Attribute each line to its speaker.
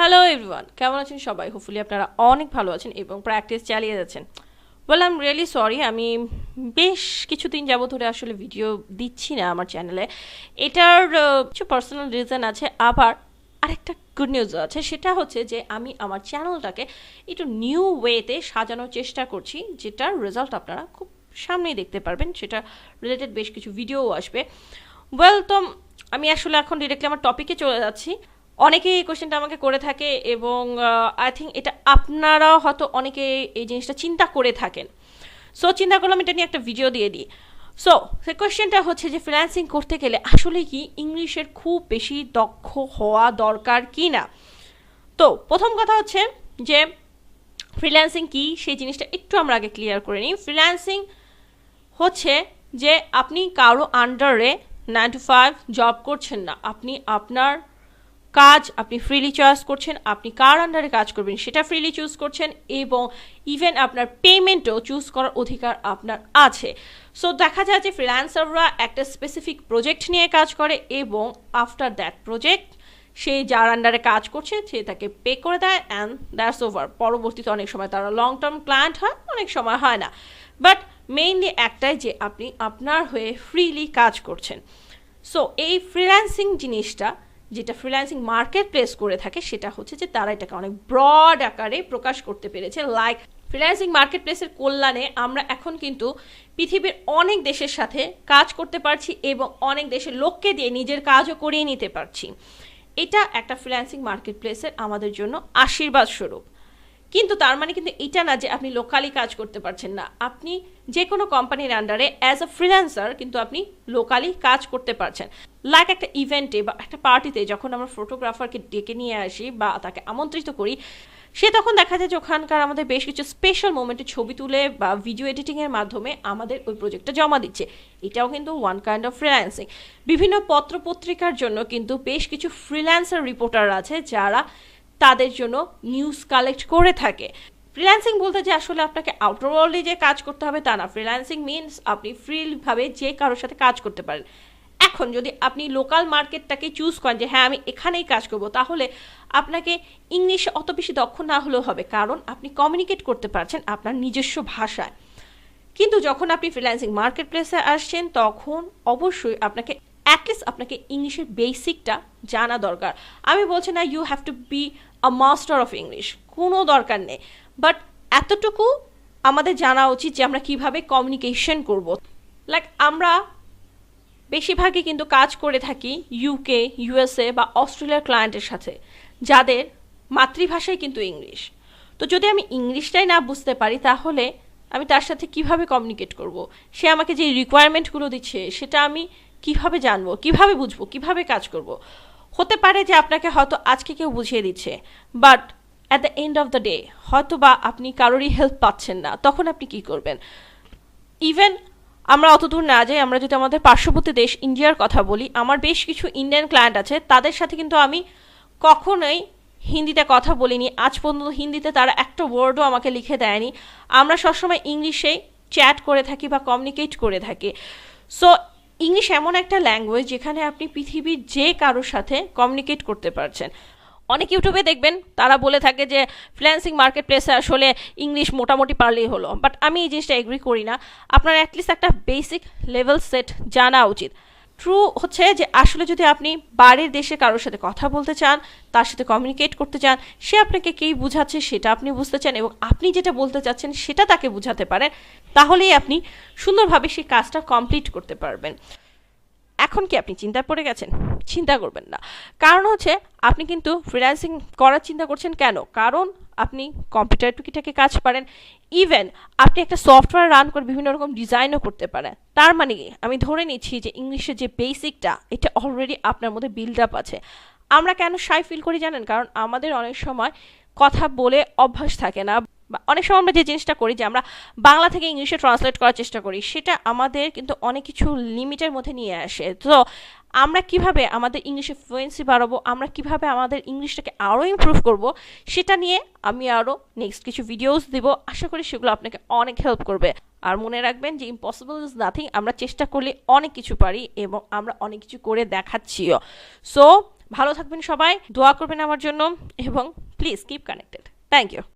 Speaker 1: Hello everyone, কেমন আছেন সবাই? হোপফুলি আপনারা অনেক ভালো আছেন এবং প্র্যাকটিস চালিয়ে যাচ্ছেন। Well, I am really sorry, আমি বেশ কিছুদিন যাবত ধরে আসলে ভিডিও দিচ্ছি না আমার চ্যানেলে। এটার কিছু পার্সোনাল রিজন আছে, আবার আরেকটা গুড নিউজ আছে, সেটা হচ্ছে যে আমি আমার চ্যানেলটাকে একটু নিউ ওয়েতে সাজানোর চেষ্টা করছি, যেটার রেজাল্ট আপনারা খুব সামনেই দেখতে পারবেন। সেটা রিলেটেড বেশ কিছু ভিডিও আসবে। ওয়েল, তো আমি আসলে এখন ডিরেক্টলি আমার টপিকে চলে যাচ্ছি। অনেকেই এই কোশ্চেনটা আমাকে করে থাকে এবং আই থিঙ্ক এটা আপনারাও হয়তো অনেকে এই জিনিসটা চিন্তা করে থাকেন। সো চিন্তা করলাম এটা নিয়ে একটা ভিডিও দিয়ে দিই। সো সে কোয়েশ্চেনটা হচ্ছে যে ফ্রিল্যান্সিং করতে গেলে আসলে কি ইংলিশের খুব বেশি দক্ষ হওয়া দরকার কি না। তো প্রথম কথা হচ্ছে যে ফ্রিল্যান্সিং কি সেই জিনিসটা একটু আমরা আগে ক্লিয়ার করে নিই। ফ্রিল্যান্সিং হচ্ছে যে আপনি কারো আন্ডারে 9 to 5 জব করছেন না, আপনি আপনার কাজ আপনি ফ্রিলি চয়েস করছেন, আপনি কার আন্ডারে কাজ করবেন সেটা ফ্রিলি চুজ করছেন এবং ইভেন আপনার পেমেন্টও চুজ করার অধিকার আপনার আছে। সো দেখা যায় যে ফ্রিল্যান্সাররা একটা স্পেসিফিক প্রজেক্ট নিয়ে কাজ করে এবং আফটার দ্যাট প্রজেক্ট সে যার আন্ডারে কাজ করছে সে তাকে পে করে দেয় অ্যান্ড দ্যাটস ওভার। পরবর্তীতে অনেক সময় তারা লং টার্ম ক্লায়েন্ট হয়, অনেক সময় হয় না, বাট মেইনলি একটাই যে আপনি আপনার হয়ে ফ্রিলি কাজ করছেন। সো এই ফ্রিল্যান্সিং জিনিসটা যেটা ফ্রিল্যান্সিং মার্কেট প্লেস করে থাকে সেটা হচ্ছে যে তারা এটাকে অনেক ব্রড আকারে প্রকাশ করতে পেরেছে। লাইক ফ্রিল্যান্সিং মার্কেট প্লেসের কল্যাণে আমরা এখন কিন্তু পৃথিবীর অনেক দেশের সাথে কাজ করতে পারছি এবং অনেক দেশের লোককে দিয়ে নিজের কাজও করিয়ে নিতে পারছি। এটা একটা ফ্রিল্যান্সিং মার্কেট প্লেসের আমাদের জন্য আশীর্বাদ স্বরূপ। কিন্তু তার মানে কিন্তু এটা না যে আপনি লোকালি কাজ করতে পারছেন না। আপনি যে কোনো কোম্পানির আন্ডারে অ্যাজ আ ফ্রিল্যান্সার কিন্তু আপনি লোকালি কাজ করতে পারছেন। লাইক একটা ইভেন্টে বা একটা পার্টিতে যখন আমরা ফটোগ্রাফারকে ডেকে নিয়ে আসি বা তাকে আমন্ত্রিত করি, সে তখন দেখা যায় যে ওখানকার আমাদের বেশ কিছু স্পেশাল মোমেন্টে ছবি তুলে বা ভিডিও এডিটিংয়ের মাধ্যমে আমাদের ওই প্রজেক্টটা জমা দিচ্ছে। এটাও কিন্তু ওয়ান কাইন্ড অফ ফ্রিল্যান্সিং। বিভিন্ন পত্রপত্রিকার জন্য কিন্তু বেশ কিছু ফ্রিল্যান্সার রিপোর্টার আছে যারা তাদের জন্য নিউজ কালেক্ট করে থাকে। ফ্রিল্যান্সিং বলতে যে আসলে আপনাকে আউটার ওয়ার্ল্ডে যে কাজ করতে হবে তা না। ফ্রিল্যান্সিং মিনস আপনি ফ্রিভাবে যে কারোর সাথে কাজ করতে পারেন। এখন যদি আপনি লোকাল মার্কেটটাকে চুজ করেন যে হ্যাঁ আমি এখানেই কাজ করব, তাহলে আপনাকে ইংলিশে অত বেশি দক্ষ না হলেও হবে, কারণ আপনি কমিউনিকেট করতে পারছেন আপনার নিজস্ব ভাষায়। কিন্তু যখন আপনি ফ্রিল্যান্সিং মার্কেট প্লেসে আসছেন তখন অবশ্যই আপনাকে অ্যাটলিস্ট আপনাকে ইংলিশের বেসিকটা জানা দরকার। আমি বলছি না you have to be a master of English, কোনো দরকার নেই, বাট এতটুকু আমাদের জানা উচিত যে আমরা কিভাবে কমিউনিকেশন করব। লাইক আমরা বেশিরভাগই কিন্তু কাজ করে থাকি ইউকে, ইউএসএ বা অস্ট্রেলিয়ার ক্লায়েন্টের সাথে, যাদের মাতৃভাষাই কিন্তু ইংলিশ। তো যদি আমি ইংলিশটাই না বুঝতে পারি তাহলে আমি তার সাথে কিভাবে কমিউনিকেট করব? সে আমাকে যে রিকোয়ারমেন্টগুলো দিচ্ছে সেটা আমি কিভাবে জানবো, কিভাবে বুঝবো, কিভাবে কাজ করব? হতে পারে যে আপনাকে হয়তো আজকে কেউ বুঝিয়ে দিচ্ছে, but at the end of the day হয়তো বা আপনি কারোরই হেল্প পাচ্ছেন না, তখন আপনি কি করবেন? ইভেন আমরা অত দূর না যাই, আমরা যদি আমাদের পার্শ্ববর্তী দেশ ইন্ডিয়ার কথা বলি, আমার বেশ কিছু ইন্ডিয়ান ক্লায়েন্ট আছে, তাদের সাথে কিন্তু আমি কখনোই হিন্দিতে কথা বলিনি। আজ পর্যন্ত হিন্দিতে তারা একটা ওয়ার্ডও আমাকে লিখে দেয়নি। আমরা সবসময় ইংলিশেই চ্যাট করে থাকি বা কমিউনিকেট করে থাকি। সো ইংলিশ এমন একটা ল্যাঙ্গুয়েজ যেখানে আপনি পৃথিবীর যে কারোর সাথে কমিউনিকেট করতে পারছেন। অনেক ইউটিউবে দেখবেন তারা বলে থাকে যে ফ্রিল্যান্সিং মার্কেট প্লেসে আসলে ইংলিশ মোটামুটি পারলেই হলো, বাট আমি এই জিনিসটা এগ্রি করি না। আপনার অ্যাটলিস্ট একটা বেসিক লেভেল সেট জানা উচিত। ট্রু হচ্ছে যে আসলে যদি আপনি বাইরের দেশে কারোর সাথে কথা বলতে চান, তার সাথে কমিউনিকেট করতে চান, সে আপনাকে কী বুঝাচ্ছে সেটা আপনি বুঝতে চান এবং আপনি যেটা বলতে চাচ্ছেন সেটা তাকে বুঝাতে পারেন, তাহলেই আপনি সুন্দরভাবে সেই কাজটা কমপ্লিট করতে পারবেন। এখন কি আপনি চিন্তায় পড়ে গেছেন? চিন্তা করবেন না, কারণ হচ্ছে আপনি কিন্তু ফ্রিল্যান্সিং করার চিন্তা করছেন কেন? কারণ আপনি কম্পিউটার টুকিটাকি কাজ পারেন, ইভেন আপনি একটা সফটওয়্যার রান করে বিভিন্ন রকম ডিজাইনও করতে পারেন। তার মানে কি আমি ধরে নিচ্ছি যে ইংলিশের যে বেসিকটা এটা অলরেডি আপনার মধ্যে বিল্ড আপ আছে। আমরা কেন শাই ফিল করি জানেন? কারণ আমাদের অনেক সময় কথা বলে অভ্যাস থাকে না, অনেক সময় আমরা যে জিনিসটা করি যে আমরা বাংলা থেকে ইংলিশে ট্রান্সলেট করার চেষ্টা করি, সেটা আমাদের কিন্তু অনেক কিছু লিমিটের মধ্যে নিয়ে আসে। তো আমরা কিভাবে আমাদের ইংলিশে ফ্লুয়েন্সি বাড়াবো, আমরা কিভাবে আমাদের ইংলিশটাকে আরও ইমপ্রুভ করব, সেটা নিয়ে আমি আরও নেক্সট কিছু ভিডিওস দিব। আশা করি সেগুলো আপনাকে অনেক হেল্প করবে। আর মনে রাখবেন যে ইম্পসিবল ইজ নাথিং, আমরা চেষ্টা করলে অনেক কিছু পারি এবং আমরা অনেক কিছু করে দেখাচ্ছিও। সো ভালো থাকবেন সবাই, দোয়া করবেন আমার জন্য এবং please keep connected. Thank you.